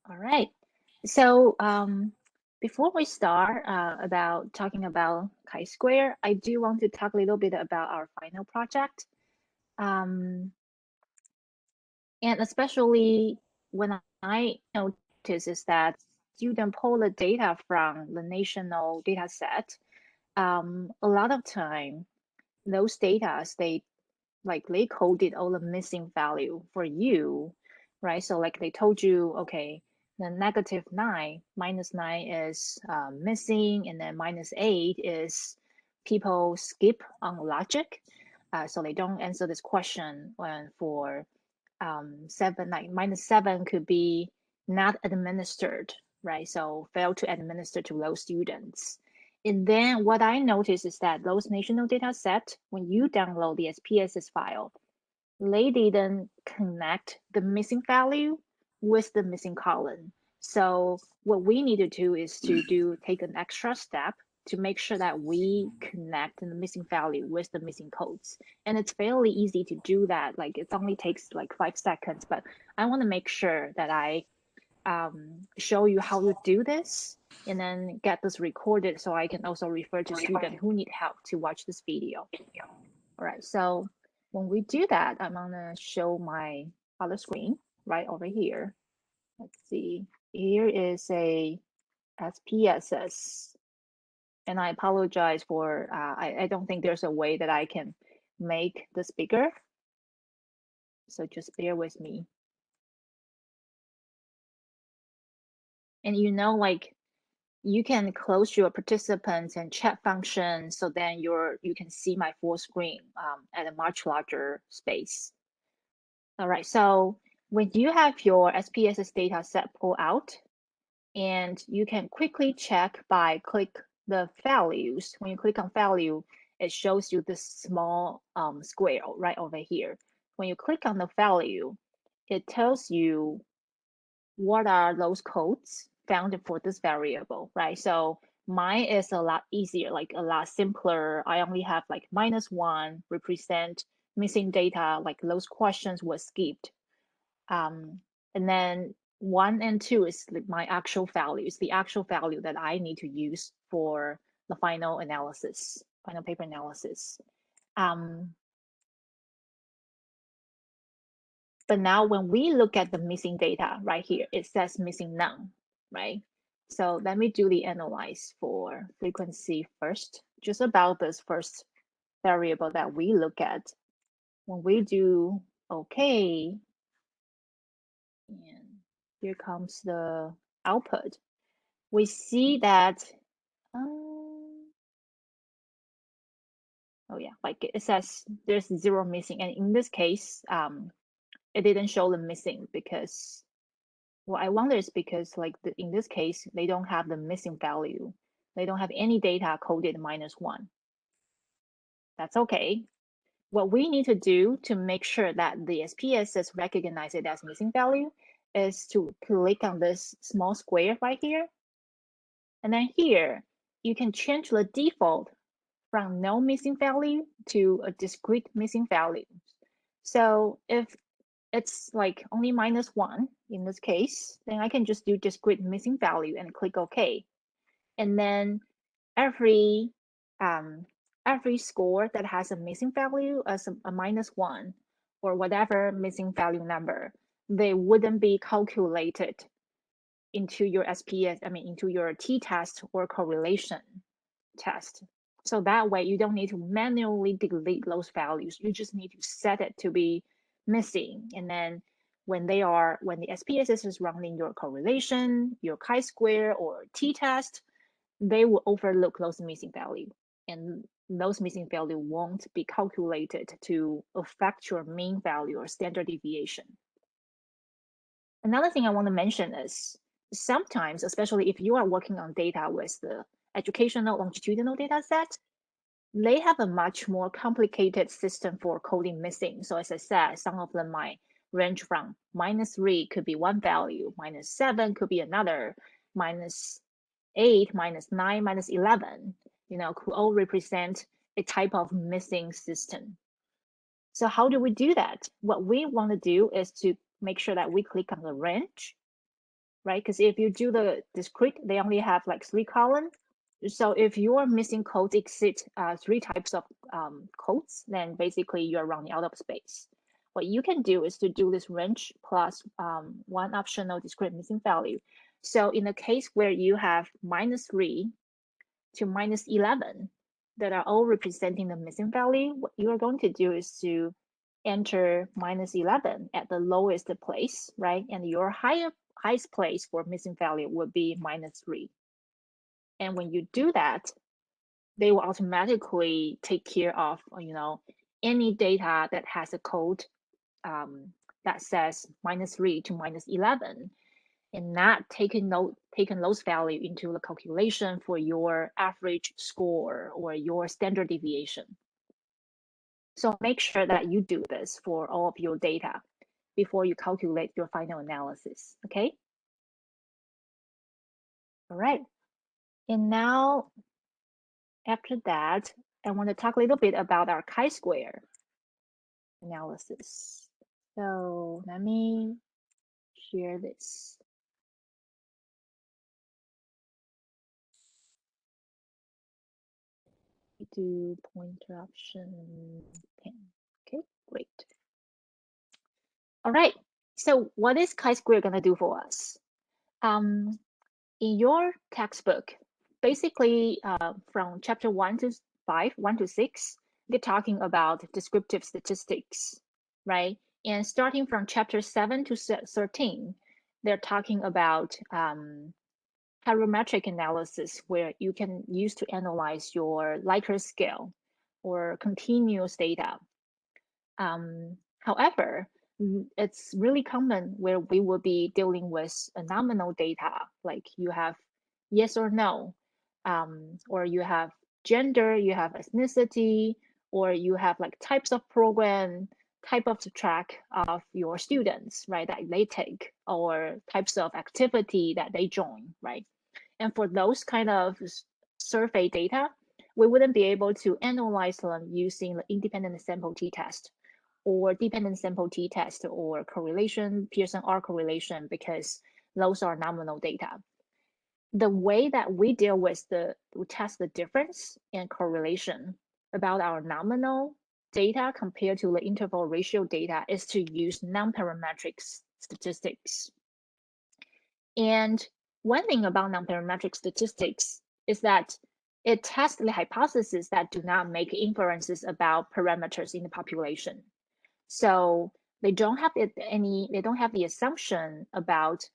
All right. So before we start about talking about chi-square, I do want to talk a little bit about our final project. Um, and especially when I notice is that student pull the data from the national data set. A lot of time, those data, they coded all the missing value for you, right? So like they told you, okay, the -9, -9 is missing, and then -8 is people skip on logic. So they don't answer this question when for 7, like -7 could be not administered, right? So fail to administer to those students. And then what I noticed is that those national data set, when you download the SPSS file, they didn't connect the missing value with the missing column. So what we need to do is to take an extra step to make sure that we connect the missing value with the missing codes. And it's fairly easy to do that. Like it only takes like 5 seconds, but I want to make sure that I show you how to do this and then get this recorded so I can also refer to students who need help to watch this video. All right, so when we do that, I'm gonna show my other screen right over here. Let's see, here is a SPSS, and I apologize for, I don't think there's a way that I can make this bigger, so just bear with me. And like you can close your participants and chat function so then you can see my full screen at a much larger space. All right, so when you have your SPSS data set pulled out, and you can quickly check by click the values. When you click on value, it shows you this small square right over here. When you click on the value, it tells you what are those codes found for this variable, right? So mine is a lot easier, like a lot simpler. I only have like -1 represent missing data, like those questions were skipped. And then 1 and 2 is like my actual value. It's the actual value that I need to use for the final analysis, final paper analysis. But now when we look at the missing data right here, it says missing none, right? So let me do the analyze for frequency first, just about this first variable that we look at. When we do okay, and here comes the output, we see that, oh yeah, like it says there's 0 missing. And in this case, it didn't show the missing because, well, I wonder is because like in this case, they don't have the missing value. They don't have any data coded -1. That's okay. What we need to do to make sure that the SPSS recognize it as missing value is to click on this small square right here. And then here, you can change the default from no missing value to a discrete missing value. So if it's like only -1 in this case, then I can just do discrete missing value and click OK. And then every every score that has a missing value as a -1 or whatever missing value number, they wouldn't be calculated into your SPS, into your t-test or correlation test. So that way you don't need to manually delete those values. You just need to set it to be missing. And then when the SPSS is running your correlation, your chi-square or t-test, they will overlook those missing value. And those missing value won't be calculated to affect your mean value or standard deviation. Another thing I want to mention is sometimes, especially if you are working on data with the educational longitudinal data set, they have a much more complicated system for coding missing. So as I said, some of them might range from -3 could be one value, -7 could be another, -8, -9, -11, could all represent a type of missing system. So how do we do that? What we want to do is to make sure that we click on the range. right? Because if you do the discrete, they only have like 3 columns. So if your missing codes exceed 3 types of codes, then basically you're running out of space. What you can do is to do this range plus 1 optional discrete missing value. So in the case where you have -3 to -11 that are all representing the missing value, what you are going to do is to enter -11 at the lowest place, right? And your highest place for missing value would be -3. And when you do that, they will automatically take care of, any data that has a code that says -3 to -11, and not taking those value into the calculation for your average score or your standard deviation. So make sure that you do this for all of your data before you calculate your final analysis, okay? All right. And now, after that, I want to talk a little bit about our chi-square analysis. So let me share this. Do pointer option 10. Okay, great. All right. So what is chi-square going to do for us? In your textbook, basically from chapter 1 to 5, 1 to 6, they're talking about descriptive statistics, right? And starting from chapter 7 to 13, they're talking about parametric analysis, where you can use to analyze your Likert scale or continuous data. However, it's really common where we will be dealing with a nominal data, like you have yes or no, or you have gender, you have ethnicity, or you have like types of program, type of track of your students, right, that they take, or types of activity that they join, right? And for those kind of survey data, we wouldn't be able to analyze them using the independent sample t-test or dependent sample t-test or correlation, Pearson R correlation, because those are nominal data. The way that we test the difference in correlation about our nominal data compared to the interval ratio data is to use non-parametric statistics. And one thing about non-parametric statistics is that it tests the hypotheses that do not make inferences about parameters in the population. So they don't have the assumption about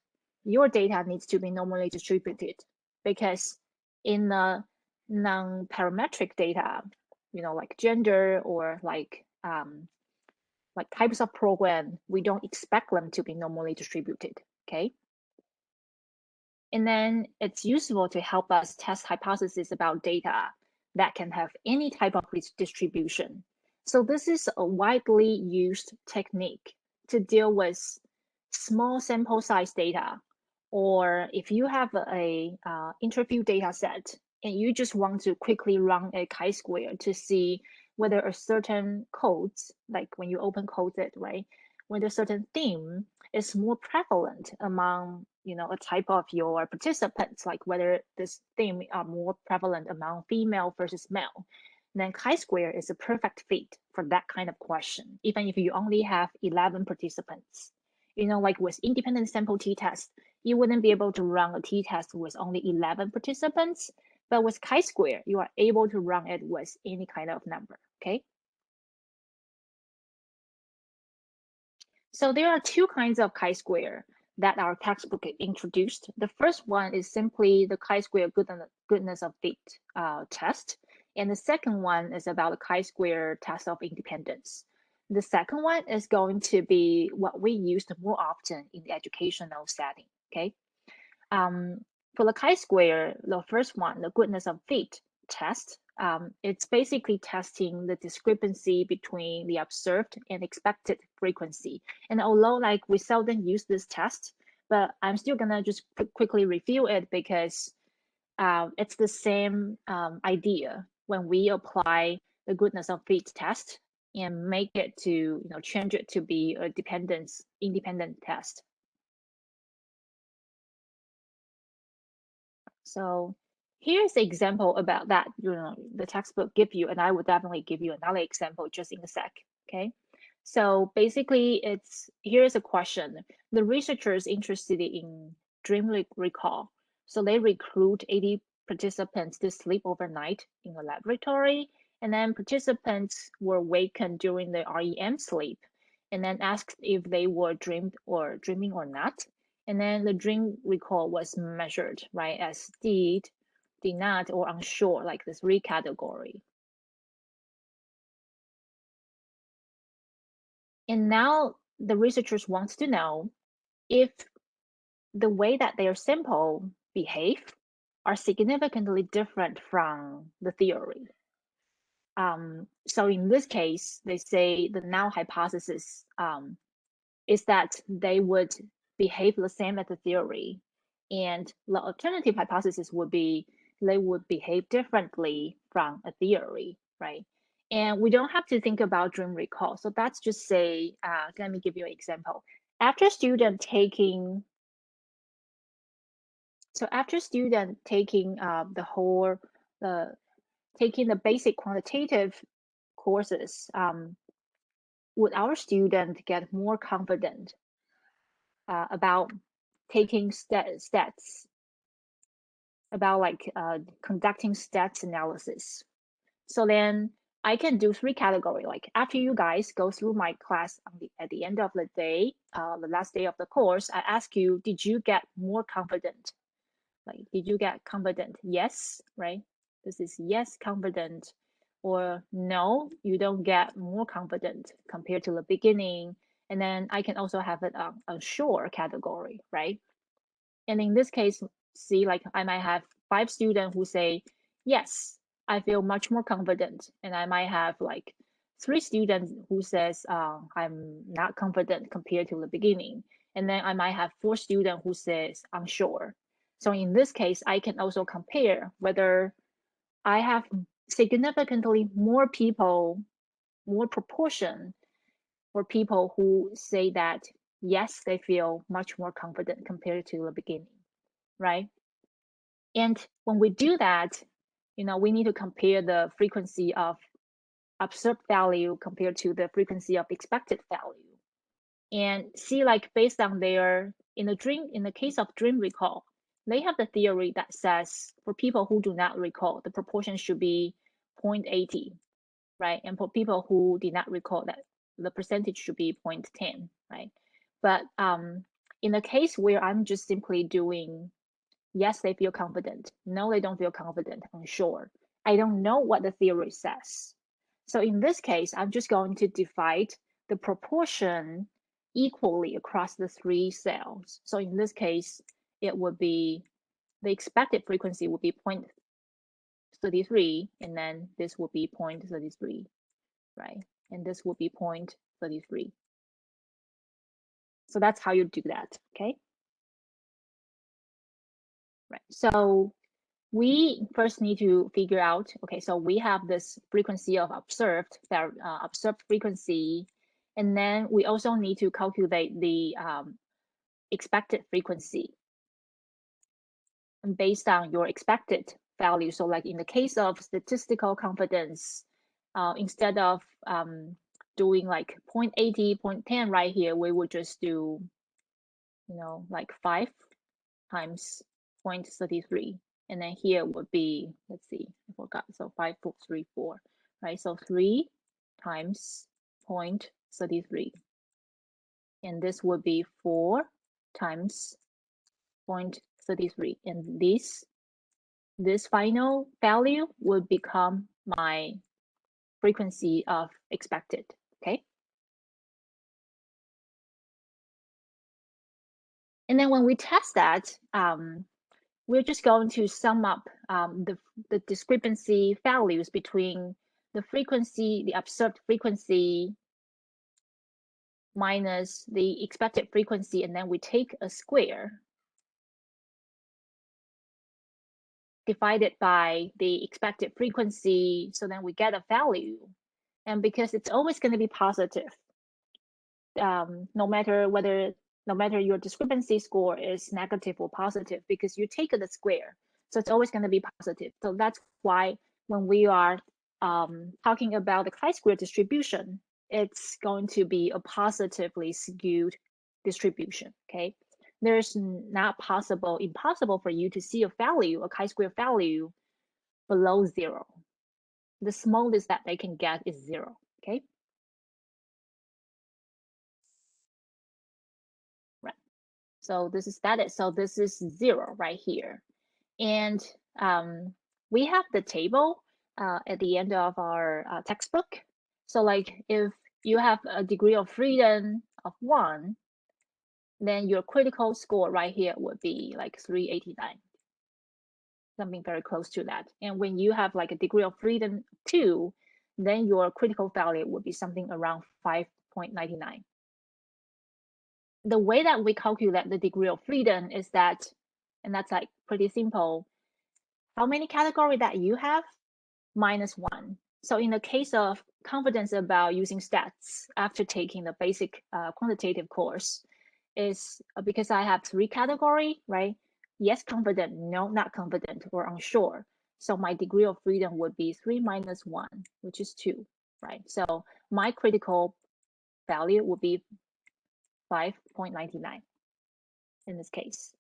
your data needs to be normally distributed, because in the non-parametric data, like gender or like types of program, we don't expect them to be normally distributed, okay? And then it's useful to help us test hypotheses about data that can have any type of distribution. So this is a widely used technique to deal with small sample size data, or if you have a interview data set and you just want to quickly run a chi-square to see whether a certain code, like when you open code it, right, whether a certain theme is more prevalent among a type of your participants, like whether this theme are more prevalent among female versus male, then chi-square is a perfect fit for that kind of question, even if you only have 11 participants. Like with independent sample t-test, you wouldn't be able to run a t-test with only 11 participants, but with chi-square, you are able to run it with any kind of number, okay? So there are 2 kinds of chi-square that our textbook introduced. The first one is simply the chi-square goodness of fit test. And the second one is about the chi-square test of independence. The second one is going to be what we use more often in the educational setting, okay? For the chi-square, the first one, the goodness of fit test, it's basically testing the discrepancy between the observed and expected frequency. And although like we seldom use this test, but I'm still gonna just quickly review it because it's the same idea when we apply the goodness of fit test and make it to, change it to be a independent test. So here's the example about that, the textbook give you, and I would definitely give you another example just in a sec, okay? So basically, here's a question. The researchers interested in dream recall. So they recruit 80 participants to sleep overnight in a laboratory, and then participants were wakened during the REM sleep, and then asked if they were dreaming or not. And then the dream recall was measured, right, as did not, or unsure, like the three category. And now the researchers want to know if the way that their sample behave are significantly different from the theory. So in this case, they say the null hypothesis is that they would behave the same as the theory. And the alternative hypothesis would be they would behave differently from a theory, right? And we don't have to think about dream recall. So that's just say, let me give you an example. After student taking the taking the basic quantitative courses, would our student get more confident about taking stats, about like conducting stats analysis? So then I can do three category. Like after you guys go through my class at the end of the day, the last day of the course, I ask you, did you get more confident? Like, did you get confident? Yes, right? This is yes, confident, or no, you don't get more confident compared to the beginning. And then I can also have it unsure category, right? And in this case, see, like I might have 5 students who say, yes, I feel much more confident. And I might have like 3 students who says, I'm not confident compared to the beginning. And then I might have 4 students who says, I'm sure. So in this case, I can also compare whether I have significantly more people, more proportion for people who say that, yes, they feel much more confident compared to the beginning, right? And when we do that, we need to compare the frequency of observed value compared to the frequency of expected value, and see, like, based on in the case of dream recall, they have the theory that says for people who do not recall, the proportion should be 0.80, right? And for people who did not recall, that the percentage should be 0.10, right? But in the case where I'm just simply doing yes, they feel confident. No, they don't feel confident. Unsure. I don't know what the theory says. So in this case, I'm just going to divide the proportion equally across the 3 cells. So in this case, it would be the expected frequency would be 0.33, and then this would be 0.33, right? And this would be 0.33. So that's how you do that, okay? Right. So we first need to figure out, okay, so we have this frequency of observed frequency, and then we also need to calculate the expected frequency and based on your expected value. So like in the case of statistical confidence, instead of doing like 0.80, 0.10 right here, we would just do, like 5 times 0.33. And then here would be, let's see, I forgot. So 5.34, right? So 3 times 0.33. And this would be 4 times 0.33. And this final value would become my frequency of expected, okay? And then when we test that, we're just going to sum up the discrepancy values between the observed frequency minus the expected frequency, and then we take a square divided by the expected frequency, so then we get a value. And because it's always going to be positive, no matter your discrepancy score is negative or positive, because you take the square. So it's always going to be positive. So that's why when we are talking about the chi-square distribution, it's going to be a positively skewed distribution, okay? There's not impossible for you to see a value, a chi-square value below 0. The smallest that they can get is 0, okay? Right. So this is static. So this is 0 right here. And we have the table at the end of our textbook. So like if you have a degree of freedom of 1, then your critical score right here would be like 389, something very close to that. And when you have like a degree of freedom 2, then your critical value would be something around 5.99. The way that we calculate the degree of freedom is that, and that's like pretty simple, how many category that you have minus 1. So in the case of confidence about using stats after taking the basic quantitative course, is because I have 3 category, right? Yes, confident, no, not confident, or unsure. So my degree of freedom would be 3 minus 1, which is 2, right? So my critical value would be 5.99 in this case.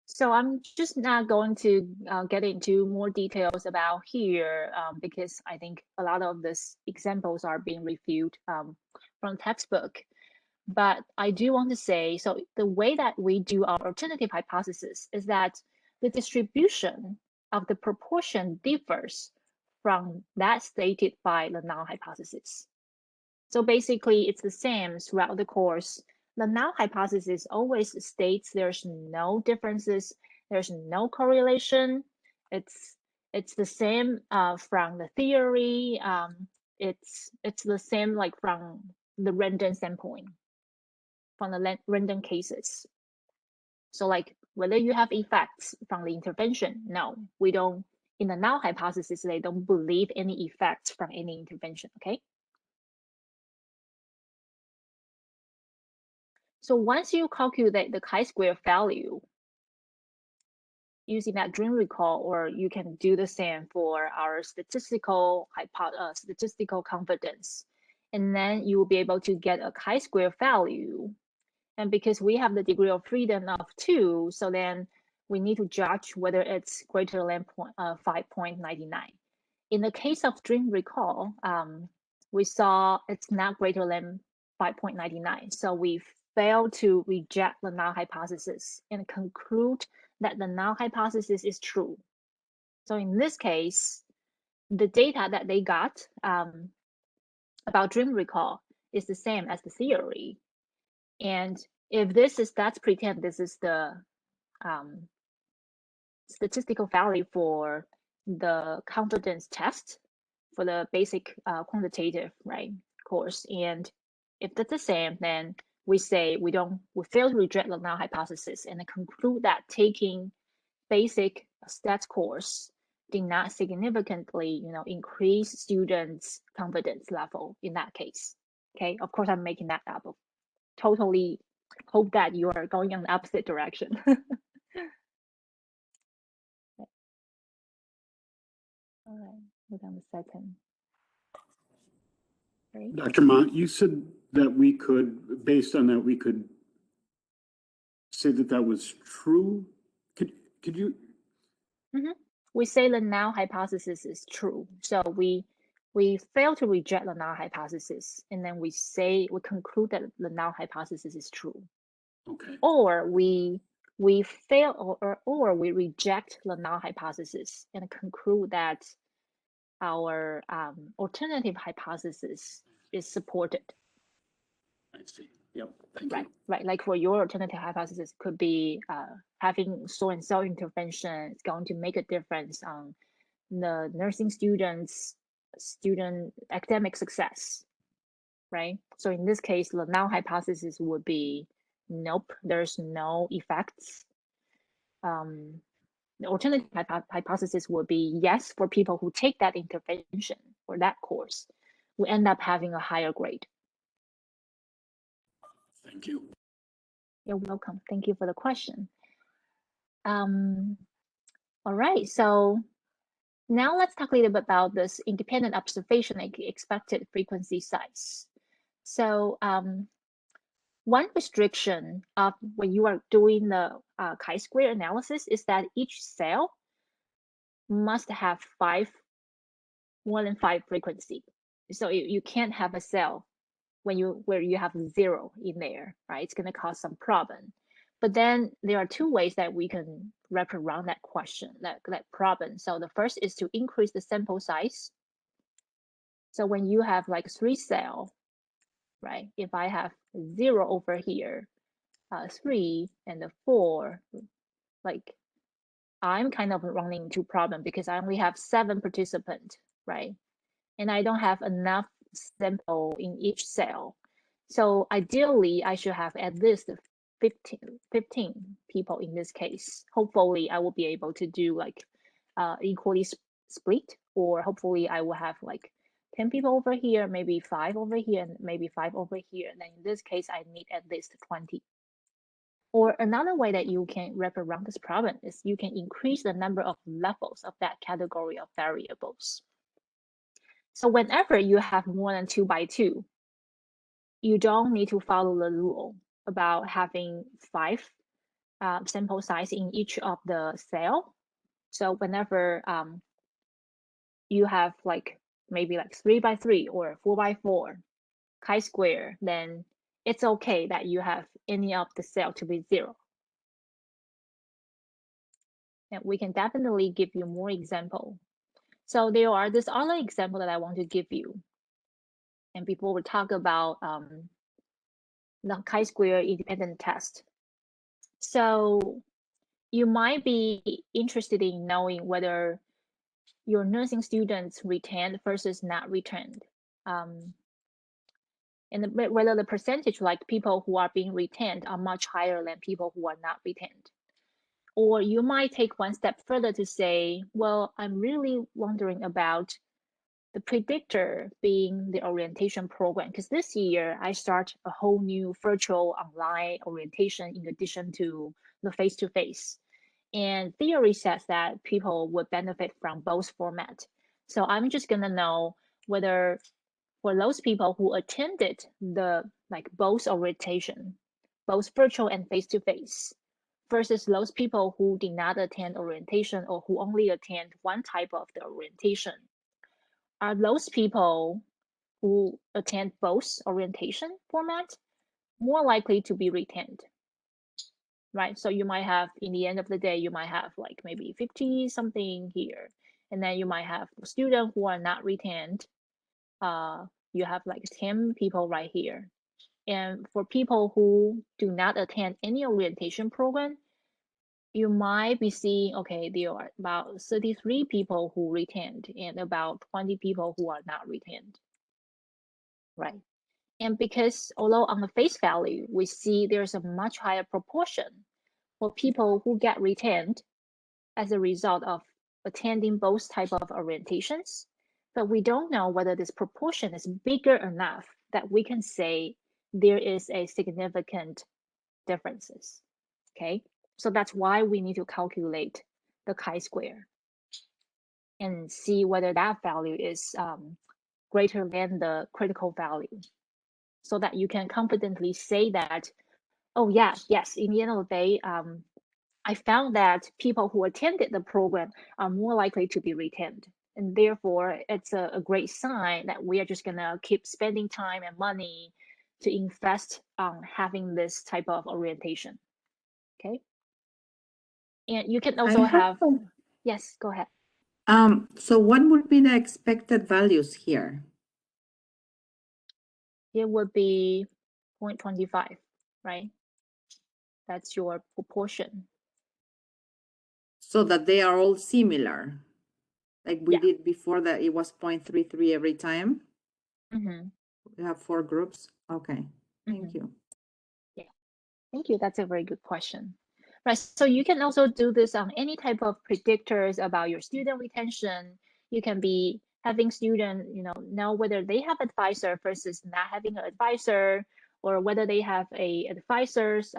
So I'm just not going to get into more details about here because I think a lot of these examples are being reviewed from the textbook. But I do want to say, so the way that we do our alternative hypothesis is that the distribution of the proportion differs from that stated by the null hypothesis. So basically, it's the same throughout the course. The null hypothesis always states there's no differences, there's no correlation. It's the same from the theory. It's the same like from the random sampling, from the random cases. So like whether you have effects from the intervention, no, we don't. In the null hypothesis, they don't believe any effects from any intervention. Okay. So once you calculate the chi-square value using that dream recall, or you can do the same for our statistical confidence, and then you will be able to get a chi-square value. And because we have the degree of freedom of 2, so then we need to judge whether it's greater than 5.99. In the case of dream recall, we saw it's not greater than 5.99. So we fail to reject the null hypothesis and conclude that the null hypothesis is true. So in this case, the data that they got about dream recall is the same as the theory. And if let's pretend this is the statistical value for the confidence test for the basic quantitative course. And if that's the same, then we say we fail to reject the null hypothesis and conclude that taking basic stats course did not significantly increase students' confidence level in that case. Okay, of course I'm making that up. Totally hope that you are going in the opposite direction. All right, hold on a second. Right. Dr. Mott, you said that we could, based on that, we could say that that was true. Could you? Mm-hmm. We say the null hypothesis is true. So we fail to reject the null hypothesis, and then we conclude that the null hypothesis is true. Okay. Or we fail or we reject the null hypothesis and conclude that our alternative hypothesis is supported. I see. Yep. Thank you. Right. Like for your alternative hypothesis could be having so-and-so intervention is going to make a difference on the nursing student academic success, right? So in this case, the null hypothesis would be nope, there's no effects. The alternative hypothesis would be yes, for people who take that intervention or that course, we end up having a higher grade. Thank you. You're welcome. Thank you for the question. All right, so now let's talk a little bit about this independent observation expected frequency size. So one restriction of when you are doing the chi-square analysis is that each cell must have more than 5 frequency. So you can't have a cell where you have 0 in there, right? It's going to cause some problem. But then there are 2 ways that we can wrap around that question, that problem. So the first is to increase the sample size. So when you have like 3 cell, right? If I have 0 over here, 3 and the 4, like I'm kind of running into problem because I only have 7 participants, right? And I don't have enough sample in each cell. So ideally, I should have at least 15 people in this case. Hopefully, I will be able to do like equally split, or hopefully I will have like 10 people over here, maybe 5 over here, and maybe 5 over here. And then in this case, I need at least 20. Or another way that you can wrap around this problem is you can increase the number of levels of that category of variables. So whenever you have more than 2 by 2, you don't need to follow the rule about having 5 sample size in each of the cell. So whenever you have like maybe like 3 by 3 or 4 by 4 chi-square, then it's okay that you have any of the cell to be 0. And we can definitely give you more example. So there are this other example that I want to give you. And before we talk about the chi-square independent test. So you might be interested in knowing whether your nursing students retained versus not retained. And whether the percentage, like people who are being retained, are much higher than people who are not retained. Or you might take one step further to say, well, I'm really wondering about the predictor being the orientation program, because this year I start a whole new virtual online orientation in addition to the face-to-face. And theory says that people would benefit from both formats. So I'm just gonna know whether for those people who attended the both orientation, both virtual and face-to-face, versus those people who did not attend orientation or who only attend one type of the orientation, are those people who attend both orientation formats more likely to be retained, right? So you might have, in the end of the day, you might have like maybe 50 something here, and then you might have students who are not retained. You have like 10 people right here. And for people who do not attend any orientation program, you might be seeing, okay, there are about 33 people who retained and about 20 people who are not retained, right? And because although on the face value, we see there's a much higher proportion for people who get retained as a result of attending both type of orientations, but we don't know whether this proportion is bigger enough that we can say there is a significant differences, okay? So that's why we need to calculate the chi-square and see whether that value is greater than the critical value, so that you can confidently say that, oh yeah, yes, in the end of the day, I found that people who attended the program are more likely to be retained. And therefore, it's a great sign that we are just gonna keep spending time and money to invest on having this type of orientation, okay? And you can also have, yes, go ahead. So what would be the expected values here? It would be 0.25, right? That's your proportion. So that they are all similar, like we Yeah. did before, that it was 0.33 every time. Mm-hmm. We have 4 groups. Okay, thank you. Yeah, thank you. That's a very good question. Right, so you can also do this on any type of predictors about your student retention. You can be having students, know whether they have advisor versus not having an advisor, or whether they have a advisors,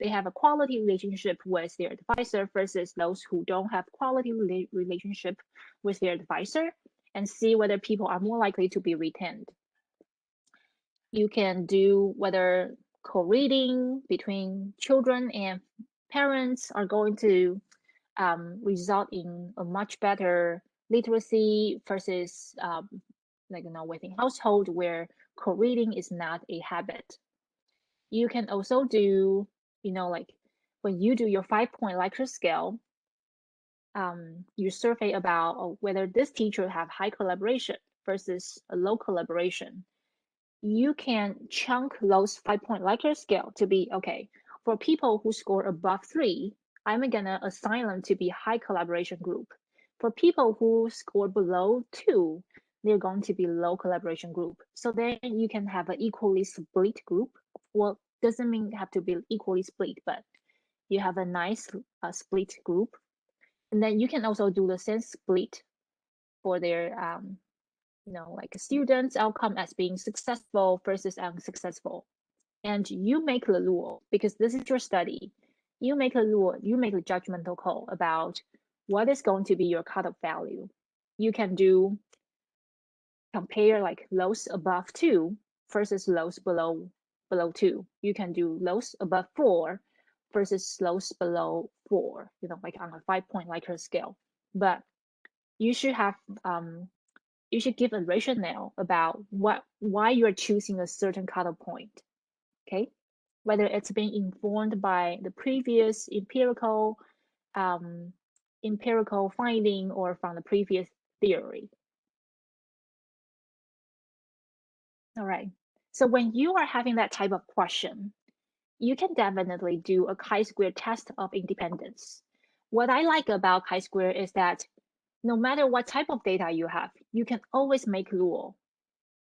they have a quality relationship with their advisor versus those who don't have quality relationship with their advisor, and see whether people are more likely to be retained. You can do whether co-reading between children and parents are going to result in a much better literacy versus within household where co-reading is not a habit. You can also do, like when you do your 5-point Likert scale, you survey about whether this teacher have high collaboration versus a low collaboration. You can chunk those 5-point Likert scale to be, okay, for people who score above 3, I'm gonna assign them to be high collaboration group. For people who score below 2, they're going to be low collaboration group. So then you can have an equally split group. Well, doesn't mean have to be equally split, but you have a nice split group. And then you can also do the same split for their like students' outcome as being successful versus unsuccessful. And you make the rule because this is your study. You make a rule, you make a judgmental call about what is going to be your cutoff value. You can do compare like those above 2 versus those below 2. You can do those above 4 versus those below 4, like on a 5-point Likert scale. But you should have you should give a rationale about why you're choosing a certain cutoff point. Okay, whether it's been informed by the previous empirical finding or from the previous theory. All right. So when you are having that type of question, you can definitely do a chi-square test of independence. What I like about chi-square is that no matter what type of data you have, you can always make rule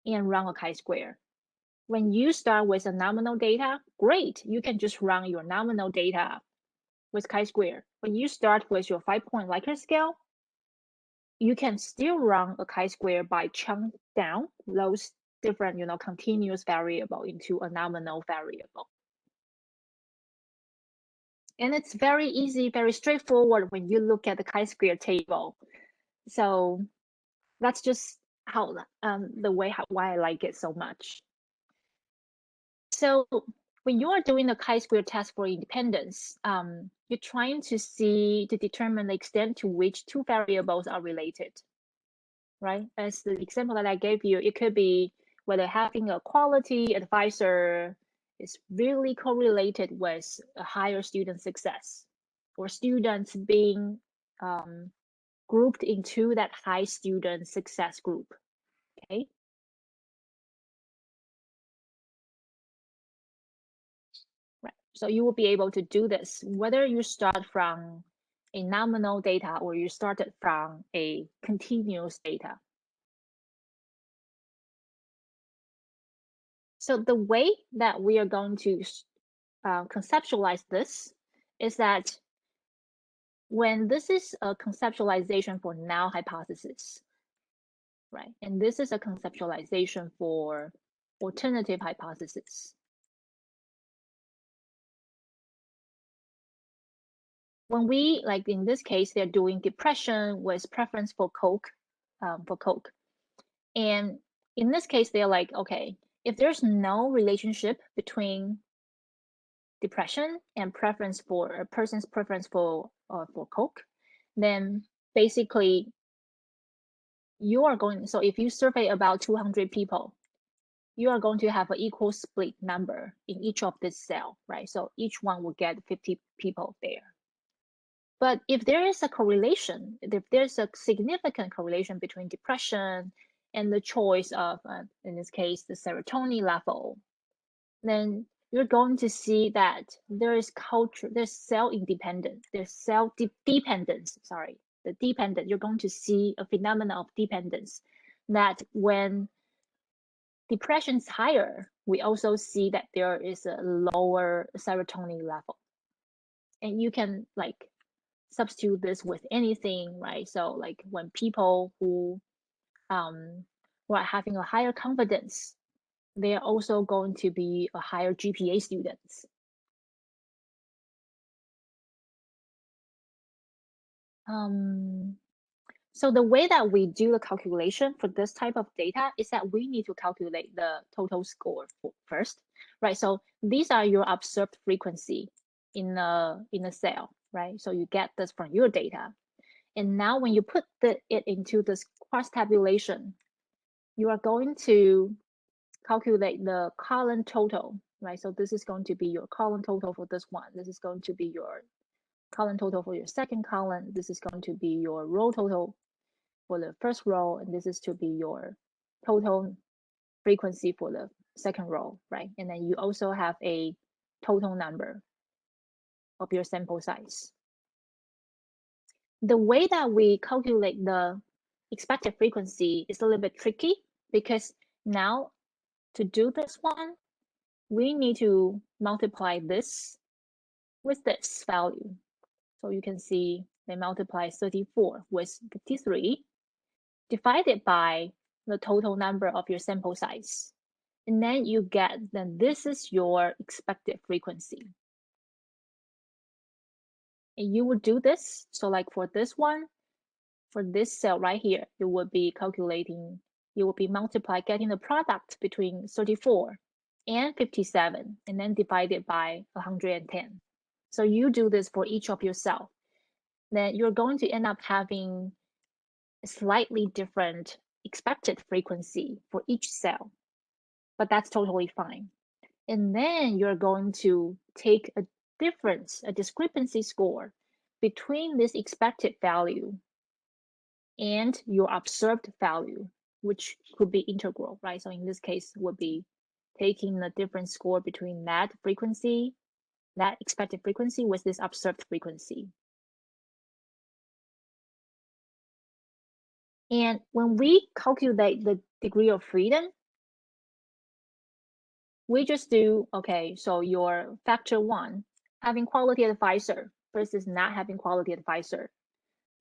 and run a chi-square. When you start with a nominal data, great, you can just run your nominal data with chi-square. When you start with your 5-point Likert scale, you can still run a chi-square by chunk down those different, continuous variable into a nominal variable. And it's very easy, very straightforward when you look at the chi-square table. So that's just how why I like it so much. So when you are doing the chi-square test for independence, you're trying to determine the extent to which 2 variables are related, right? As the example that I gave you, it could be whether having a quality advisor is really correlated with a higher student success, or students being grouped into that high student success group, okay? Right. So you will be able to do this whether you start from a nominal data or you started from a continuous data. So the way that we are going to conceptualize this is that when this is a conceptualization for null hypothesis, right? And this is a conceptualization for alternative hypothesis. When we, like in this case, they're doing depression with preference for Coke. And in this case, they're like, okay, if there's no relationship between depression and preference for a person's preference for Coke, then basically you are going, so if you survey about 200 people, you are going to have an equal split number in each of this cell, right? So each one will get 50 people there. But if there is a correlation, if there's a significant correlation between depression and the choice of, in this case, the serotonin level, then you're going to see that there is there's cell independent, there's cell dependence, the dependent. You're going to see a phenomenon of dependence that when depression is higher, we also see that there is a lower serotonin level. And you can like substitute this with anything, right? So like when people who are having a higher confidence, they are also going to be a higher GPA students. So the way that we do the calculation for this type of data is that we need to calculate the total score first, right? So these are your observed frequency in a cell, right? So you get this from your data. And now when you put it into this cross tabulation, you are going to calculate the column total, right? So this is going to be your column total for this one. This is going to be your column total for your second column. This is going to be your row total for the first row, and this is to be your total frequency for the second row, right? And then you also have a total number of your sample size. The way that we calculate the expected frequency is a little bit tricky because now to do this one, we need to multiply this with this value. So you can see they multiply 34 with 53 divided by the total number of your sample size. And then you get, then this is your expected frequency. And you would do this. So like for this one, for this cell right here, you would be calculating, you will be multiplying, getting the product between 34 and 57, and then divided by 110. So you do this for each of your cell. Then you're going to end up having a slightly different expected frequency for each cell, but that's totally fine. And then you're going to take a difference, a discrepancy score between this expected value and your observed value, which could be integral, right? So in this case, would be taking the difference score between that frequency, that expected frequency with this observed frequency. And when we calculate the degree of freedom, we just do, okay, so your factor one, having quality advisor versus not having quality advisor,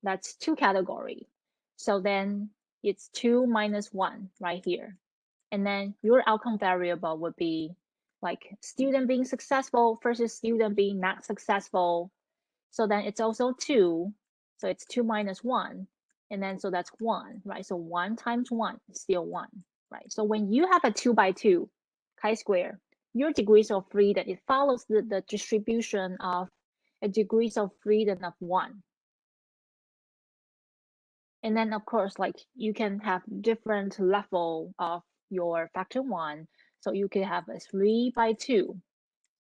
that's two category. So then it's 2 minus 1 right here. And then your outcome variable would be like student being successful versus student being not successful. So then it's also 2. So it's 2 minus 1. And then so that's 1, right? So 1 times 1 is still 1, right? So when you have a 2 by 2 chi-square, your degrees of freedom, it follows the distribution of a degrees of freedom of 1. And then of course, like you can have different level of your factor 1. So you could have a 3 by 2.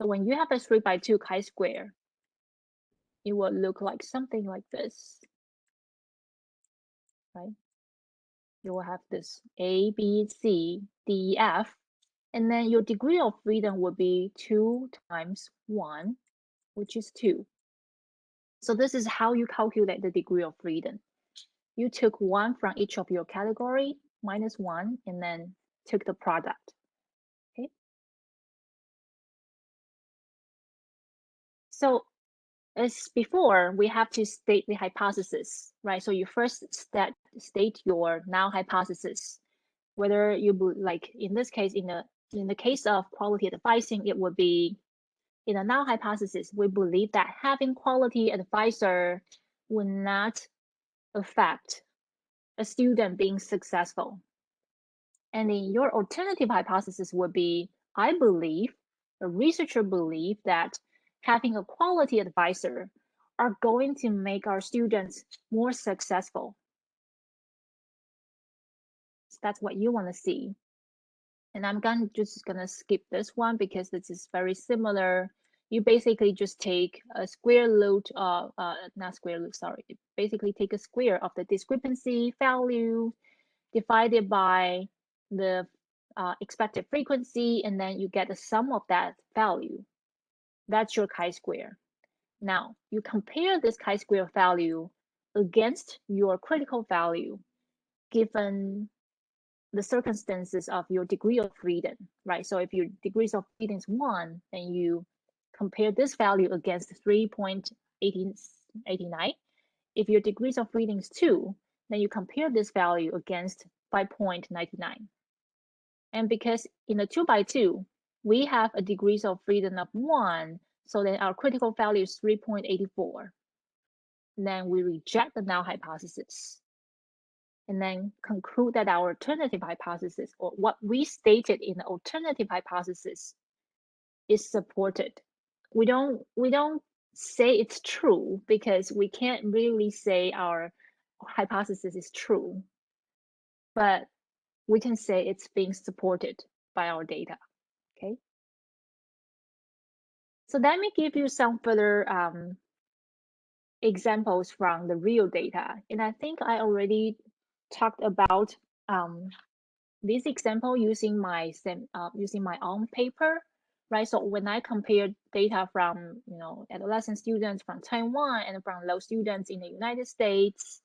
So when you have a 3 by 2 chi-square, it will look like something like this, right? You will have this A, B, C, D, F, and then your degree of freedom would be 2 times 1, which is 2. So this is how you calculate the degree of freedom. You took 1 from each of your category, minus 1, and then took the product. Okay. So as before, we have to state the hypothesis, right? So you first state your null hypothesis. Whether you like in this case, in the case of quality advising, it would be in a null hypothesis. We believe that having quality advisor would not affect a student being successful. And in your alternative hypothesis would be, I believe, a researcher believe that having a quality advisor are going to make our students more successful. So that's what you want to see. And I'm just gonna skip this one because this is very similar. You basically just take a square root of, not square root, sorry. Basically take a square of the discrepancy value divided by the expected frequency, and then you get the sum of that value. That's your chi-square. Now, you compare this chi-square value against your critical value given the circumstances of your degree of freedom, right? So if your degrees of freedom is 1, then you compare this value against 3.89. If your degrees of freedom is 2, then you compare this value against 5.99. And because in the 2x2, we have a degrees of freedom of 1, so then our critical value is 3.84. Then we reject the null hypothesis and then conclude that our alternative hypothesis, or what we stated in the alternative hypothesis, is supported. We don't say it's true because we can't really say our hypothesis is true, but we can say it's being supported by our data. Okay. So let me give you some further examples from the real data. And I think I already talked about this example using my own paper, right? So when I compare data from adolescent students from Taiwan and from those students in the United States,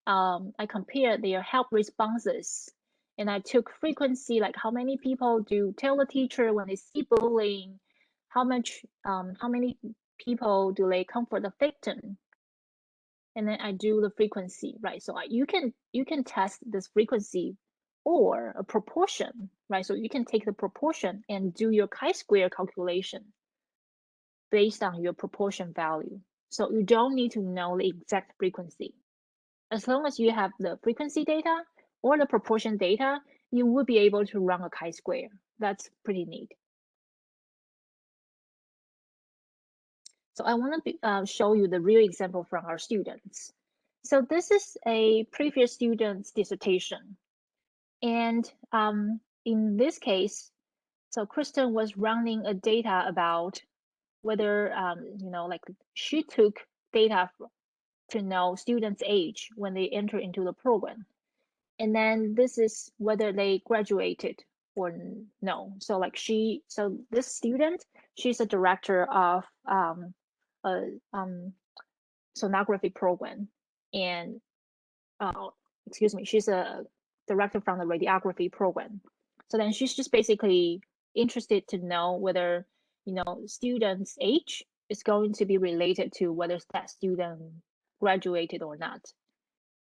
I compared their help responses, and I took frequency, like how many people do tell the teacher when they see bullying, how many people do they comfort the victim, and then I do the frequency, right? So you can test this frequency or a proportion, right? So you can take the proportion and do your chi-square calculation based on your proportion value. So you don't need to know the exact frequency. As long as you have the frequency data or the proportion data, you will be able to run a chi-square. That's pretty neat. So I want to show you the real example from our students. So this is a previous student's dissertation. And in this case, so Kristen was running a data about whether, like she took data to know students' age when they enter into the program. And then this is whether they graduated or no. So like so this student, she's a director of a sonography program, and excuse me, she's a director from the radiography program. So then she's just basically interested to know whether students' age is going to be related to whether that student graduated or not.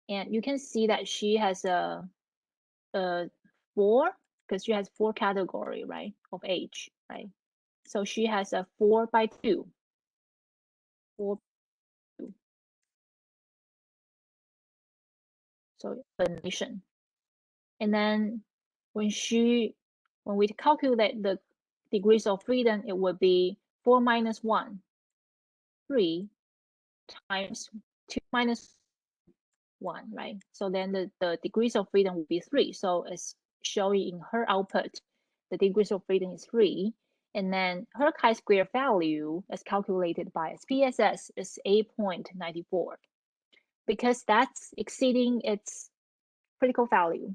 And you can see that she has a 4, because she has 4 category, right, of age, right? So she has a 4x2. 4. So elimination. And then when we calculate the degrees of freedom, it would be 4 minus 1, 3 times 2 minus 1, right? So then the degrees of freedom will be 3. So it's showing in her output, the degrees of freedom is 3. And then her chi-square value as calculated by SPSS is 8.94, because that's exceeding its critical value.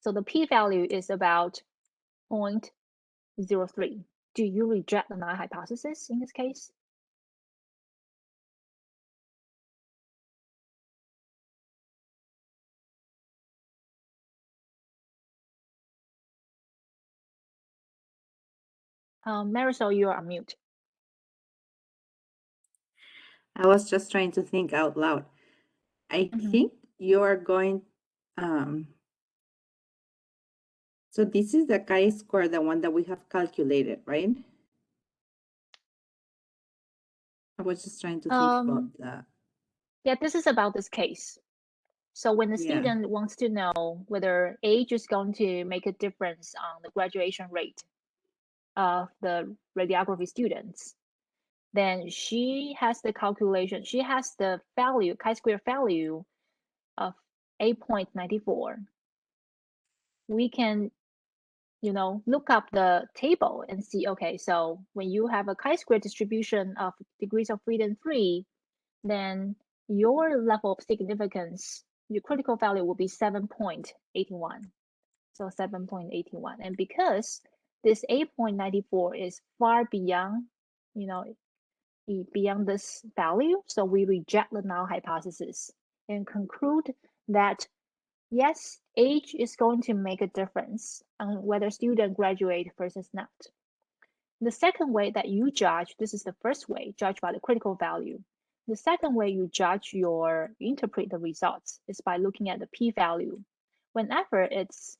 So the p-value is about 0.03. Do you reject the null hypothesis in this case? Marisol, you are on mute. I was just trying to think out loud. I think you are going, so this is the chi-square, the one that we have calculated, right? I was just trying to think about that. Yeah, this is about this case. So when the student wants to know whether age is going to make a difference on the graduation rate of the radiography students, then she has the calculation, she has the value, chi-square value of 8.94. We can, look up the table and see, okay, so when you have a chi-square distribution of degrees of freedom 3, then your level of significance, your critical value will be 7.81. So 7.81. And because this 8.94 is far beyond, beyond this value, so we reject the null hypothesis and conclude that yes, age is going to make a difference on whether student graduate versus not. The second way that you judge, this is the first way, judge by the critical value. The second way you interpret the results is by looking at the p-value. Whenever it's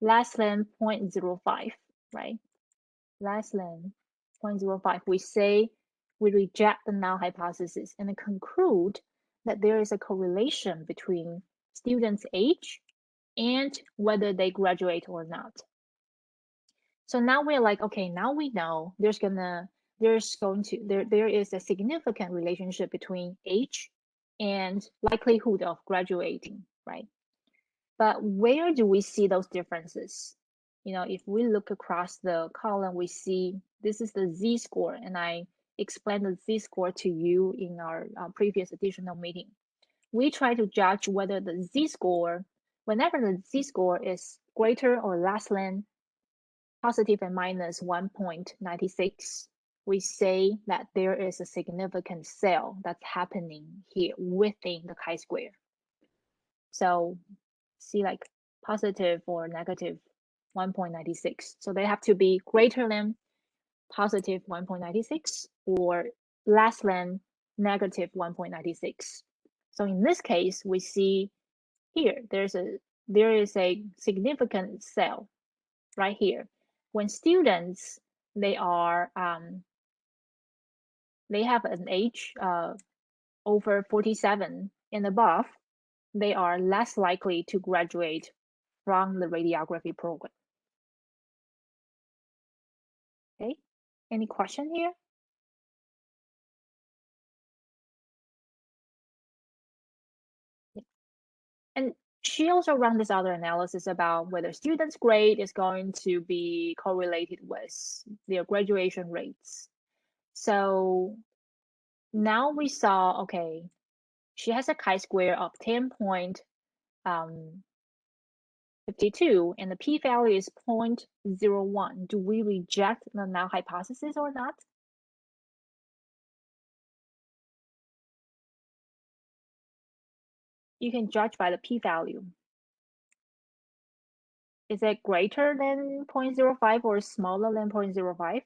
less than 0.05, right? Less than 0.05. We say we reject the null hypothesis and conclude that there is a correlation between students' age and whether they graduate or not. So now we're like, okay, now we know there is a significant relationship between age and likelihood of graduating, right? But where do we see those differences? If we look across the column, we see this is the z-score, and I explained the z-score to you in our previous additional meeting. We try to judge whether the z-score, whenever the z-score is greater or less than positive and minus 1.96, we say that there is a significant cell that's happening here within the chi-square. So see like positive or negative 1.96. So they have to be greater than positive 1.96 or less than negative 1.96. So in this case, we see here there is a significant cell right here. When students they have an age over 47 and above, they are less likely to graduate from the radiography program. Okay, any question here? And she also ran this other analysis about whether students' grade is going to be correlated with their graduation rates. So now we saw, okay, she has a chi-square of 10.52, and the p-value is 0.01. Do we reject the null hypothesis or not? You can judge by the p-value. Is it greater than 0.05 or smaller than 0.05?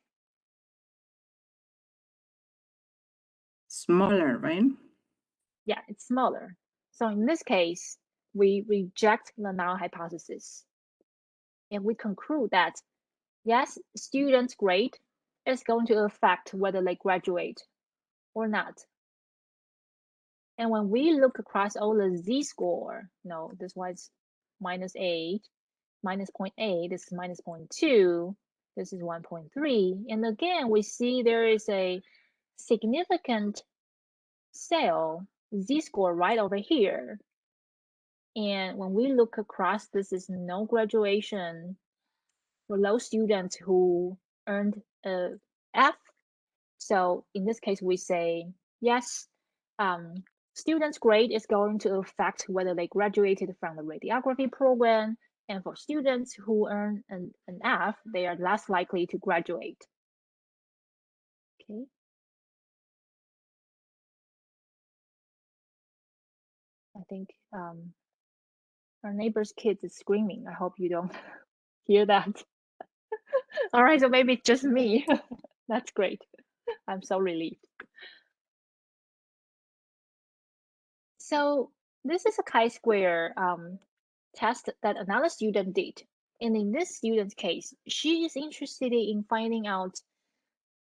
Smaller, right? Yeah, it's smaller. So in this case, we reject the null hypothesis. And we conclude that, yes, students' grade is going to affect whether they graduate or not. And when we look across all the z-score, this one's -8, minus 0.8, this is minus 0.2, this is 1.3. And again, we see there is a significant cell z-score right over here. And when we look across, this is no graduation for those students who earned a F. So in this case, we say, yes, students' grade is going to affect whether they graduated from the radiography program. And for students who earn an F, they are less likely to graduate. Okay. I think our neighbor's kids is screaming. I hope you don't hear that. All right, so maybe it's just me. That's great. I'm so relieved. So this is a chi-square test that another student did. And in this student's case, she is interested in finding out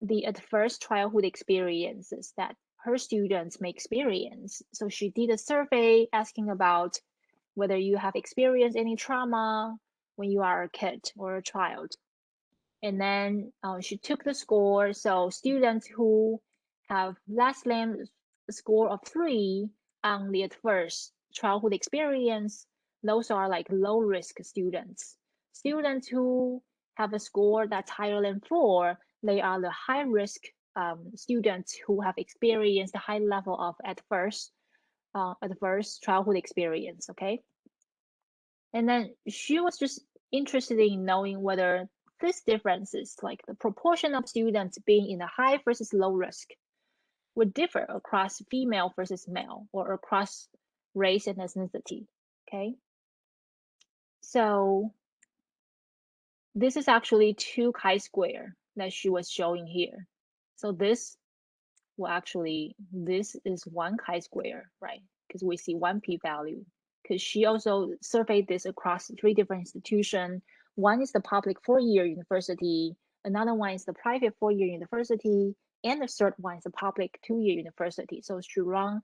the adverse childhood experiences that her students may experience. So she did a survey asking about whether you have experienced any trauma when you are a kid or a child. And then she took the score. So students who have less than a score of 3 on the adverse childhood experience, those are like low risk students. Students who have a score that's higher than 4, they are the high risk students who have experienced a high level of adverse childhood experience. Okay. And then she was just interested in knowing whether these differences, like the proportion of students being in a high versus low risk, would differ across female versus male or across race and ethnicity. Okay. So this is actually 2 chi-square that she was showing here. So this is 1 chi-square, right? Because we see 1 p-value. Because she also surveyed this across 3 different institutions One is the public 4-year university, another one is the private 4-year university, and the third one is the public 2-year university. So she run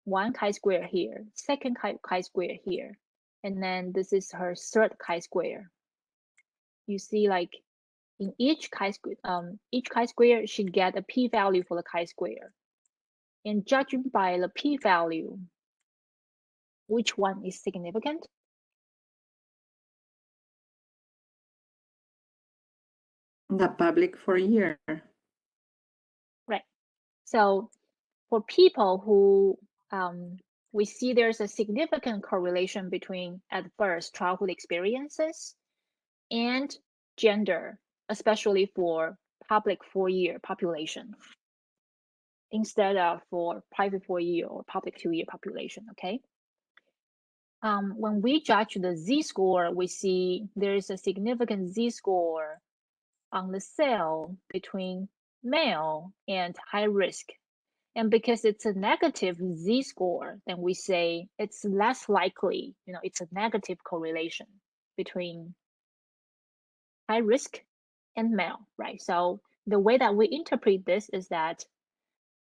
one chi-square here, second chi-square here, and then this is her third chi-square. You see, like in each chi-square, she get a p-value for the chi-square. And judging by the p-value, which one is significant? The public 4-year. Right. So for people who we see there's a significant correlation between adverse childhood experiences and gender, especially for public 4-year population, instead of for private 4-year or public 2-year population, okay? When we judge the z-score, we see there is a significant z-score on the cell between male and high risk. And because it's a negative z-score, then we say it's less likely, it's a negative correlation between high risk and male, right? So the way that we interpret this is that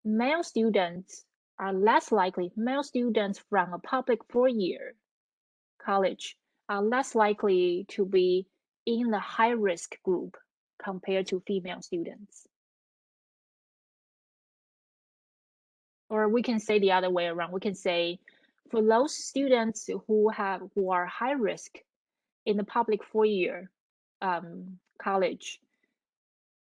male students are less likely, male students from a public 4-year college are less likely to be in the high risk group compared to female students. Or we can say the other way around. We can say for those students who are high risk in the public 4-year college,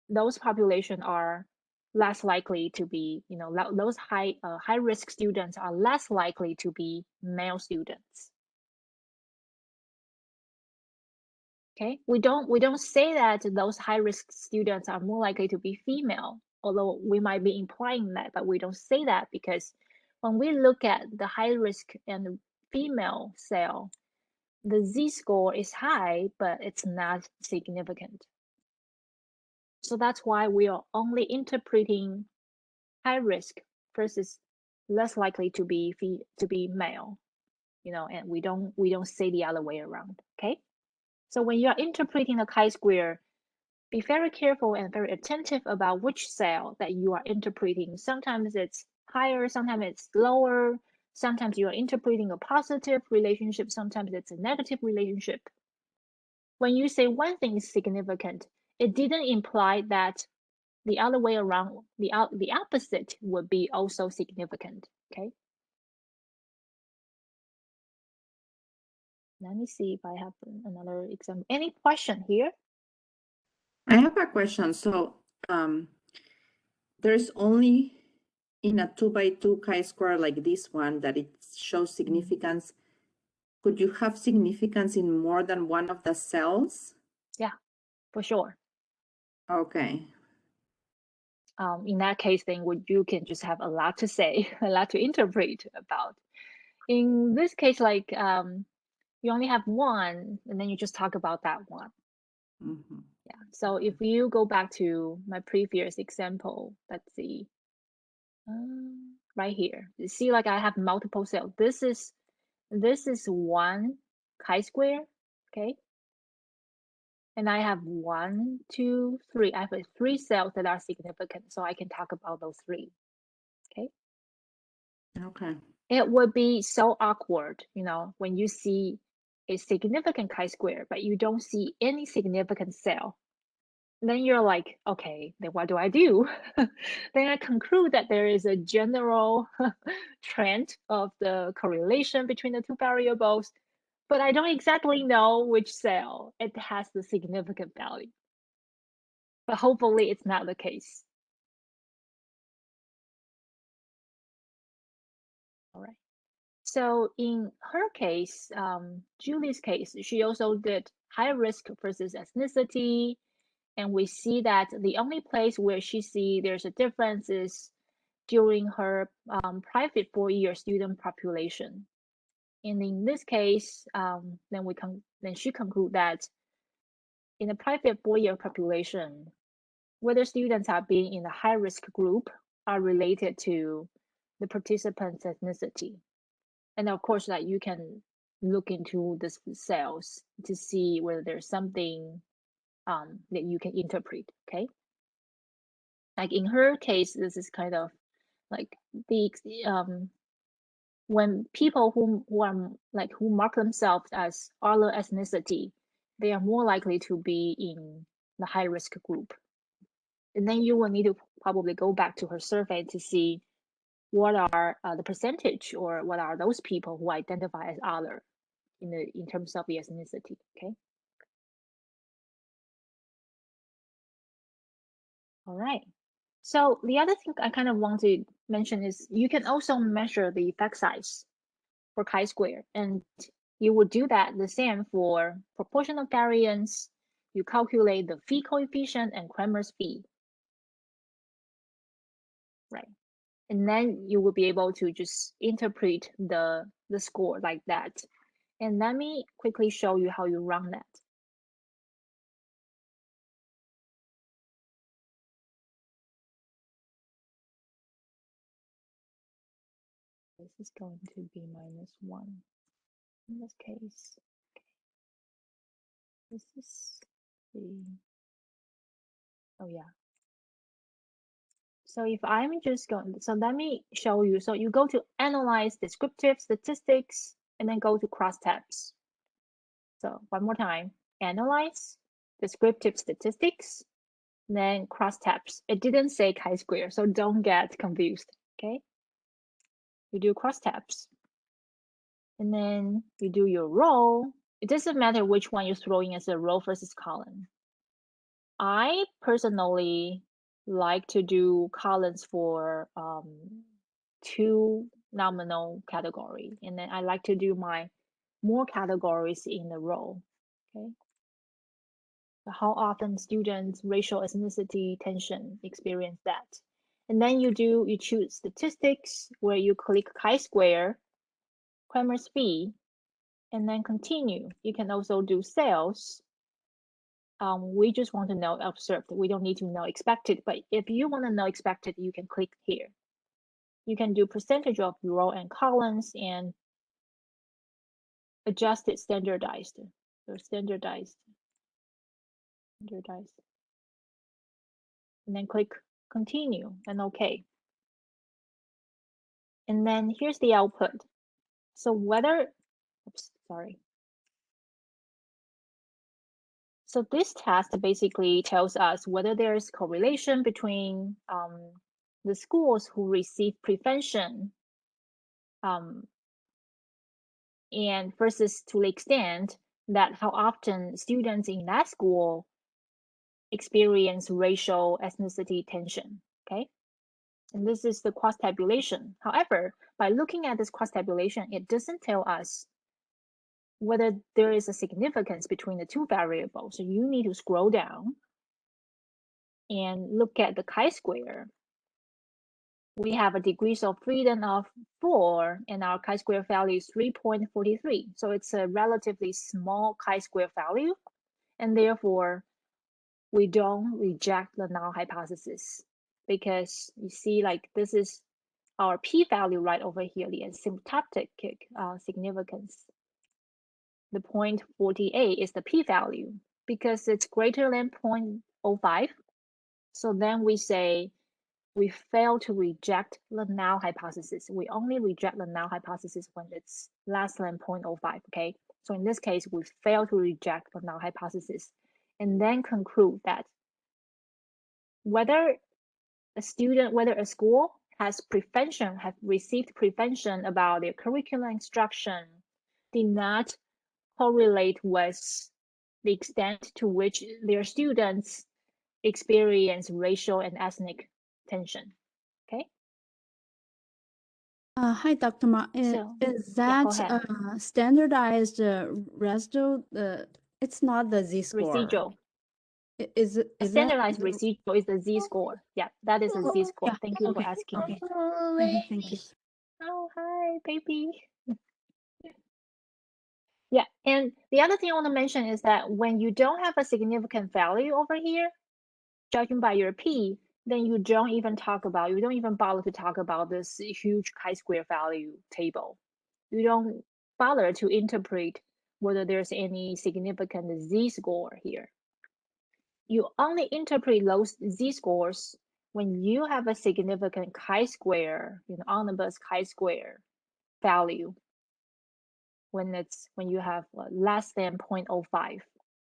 those population are less likely to be, those high risk students are less likely to be male students. Okay, we don't say that those high risk students are more likely to be female, although we might be implying that, but we don't say that because when we look at the high risk and female cell, the z-score is high, but it's not significant. So that's why we are only interpreting high risk versus less likely to be male, and we don't say the other way around. Okay, so when you are interpreting a chi-square, be very careful and very attentive about which cell that you are interpreting. Sometimes it's higher, sometimes it's lower, sometimes you are interpreting a positive relationship, sometimes it's a negative relationship. When you say one thing is significant, it didn't imply that the other way around, the opposite would be also significant, okay? Let me see if I have another example. Any question here? I have a question. So there's only in a 2x2 chi-square like this one that it shows significance. Could you have significance in more than one of the cells? Yeah, for sure. Okay. In that case, then you can just have a lot to say, a lot to interpret about. In this case, like you only have one, and then you just talk about that one. Mm-hmm. Yeah. So if you go back to my previous example, let's see, right here, you see, like I have multiple cells. This is one chi-square, okay? And I have 1, 2, 3. I have 3 cells that are significant, so I can talk about those 3. Okay. Okay. It would be so awkward, when you see a significant chi-square, but you don't see any significant cell. Then you're like, okay, then what do I do? Then I conclude that there is a general trend of the correlation between the two variables, but I don't exactly know which cell it has the significant value. But hopefully it's not the case. All right. So in her case, Julie's case, she also did high risk versus ethnicity. And we see that the only place where she see there's a difference is during her private 4-year student population. And in this case, then she conclude that in the private 4-year population, whether students are being in the high risk group are related to the participant's ethnicity. And of course, that you can look into the cells to see whether there's something that you can interpret. Okay, like in her case, this is kind of like the when people who mark themselves as other ethnicity, they are more likely to be in the high risk group. And then you will need to probably go back to her survey to see what are the percentage, or what are those people who identify as other in terms of the ethnicity. Okay. All right. So the other thing I kind of want to mention is you can also measure the effect size for chi-square, and you would do that the same for proportional variance. You calculate the phi coefficient and Kramer's phi, right? And then you will be able to just interpret the score like that. And let me quickly show you how you run that. This is going to be -1 in this case. Okay. This is the, oh yeah. So if I'm just going, so let me show you. So you go to analyze descriptive statistics and then go to crosstabs. So one more time, analyze descriptive statistics, then crosstabs. It didn't say chi-square, so don't get confused, okay? You do crosstabs. And then you do your row. It doesn't matter which one you're throwing as a row versus column. I personally like to do columns for 2 nominal category, and then I like to do my more categories in the row. Okay. So how often students, racial, ethnicity, tension experience that, and then you choose statistics where you click chi-square, Kramer's phi, and then continue. You can also do sales. We just want to know observed. We don't need to know expected, but if you want to know expected, you can click here. You can do percentage of row and columns and adjust it standardized or standardized. And then click continue and OK. And then here's the output. So whether, oops, sorry. So this test basically tells us whether there's correlation between the schools who receive prevention and versus to the extent that how often students in that school experience racial ethnicity tension, okay? And this is the cross tabulation. However, by looking at this cross tabulation, it doesn't tell us whether there is a significance between the two variables. So you need to scroll down and look at the chi-square. We have a degrees of freedom of 4, and our chi-square value is 3.43. So it's a relatively small chi-square value, and therefore we don't reject the null hypothesis, because you see, like, this is our p-value right over here, the asymptotic significance. The 0.48 is the p-value because it's greater than 0.05. So then we say we fail to reject the null hypothesis. We only reject the null hypothesis when it's less than 0.05, okay? So in this case, we fail to reject the null hypothesis and then conclude that whether a school has received prevention about their curriculum instruction did not correlate with the extent to which their students experience racial and ethnic tension. Okay. Hi, Dr. Ma. So, Is yeah, go that ahead. standardized residual? It's not the z-score. Residual. Is A that standardized residual is the z-score. Yeah, that is a z-score. Yeah, Thank you okay, for asking. okay. Okay, thank you. Oh, hi, baby. Yeah, and the other thing I want to mention is that when you don't have a significant value over here, judging by your p, then you don't even bother to talk about this huge chi-square value table. You don't bother to interpret whether there's any significant z-score here. You only interpret those z-scores when you have a significant chi-square, omnibus chi-square value. When you have less than 0.05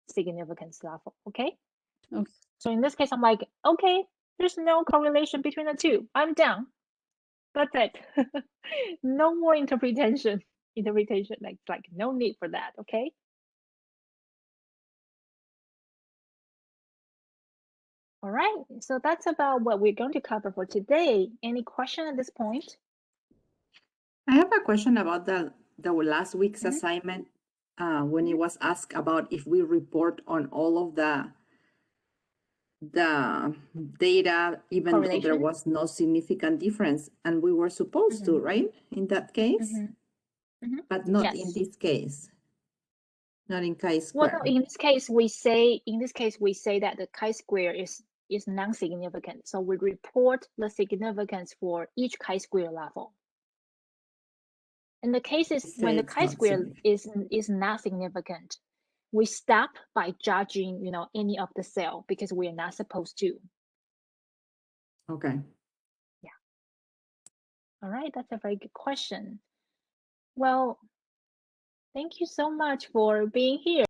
significance level, okay? Okay. So in this case, I'm like, okay, there's no correlation between the two. I'm down. That's it. No more interpretation. Like no need for that, okay? All right, so that's about what we're going to cover for today. Any question at this point? I have a question about the last week's Mhm. assignment, when it was asked about if we report on all of the data, even though there Correlation? was no significant difference, and we were supposed to, right? In that case, but not in Yes. this case, not in Well, chi-square. no, in this case we say that the chi-square is non-significant. So we report the significance for each chi-square level. In the cases Say when the it's not chi-square significant. is not significant, we stop by judging, any of the cell because we are not supposed to. Okay. Yeah. All right, that's a very good question. Well, thank you so much for being here.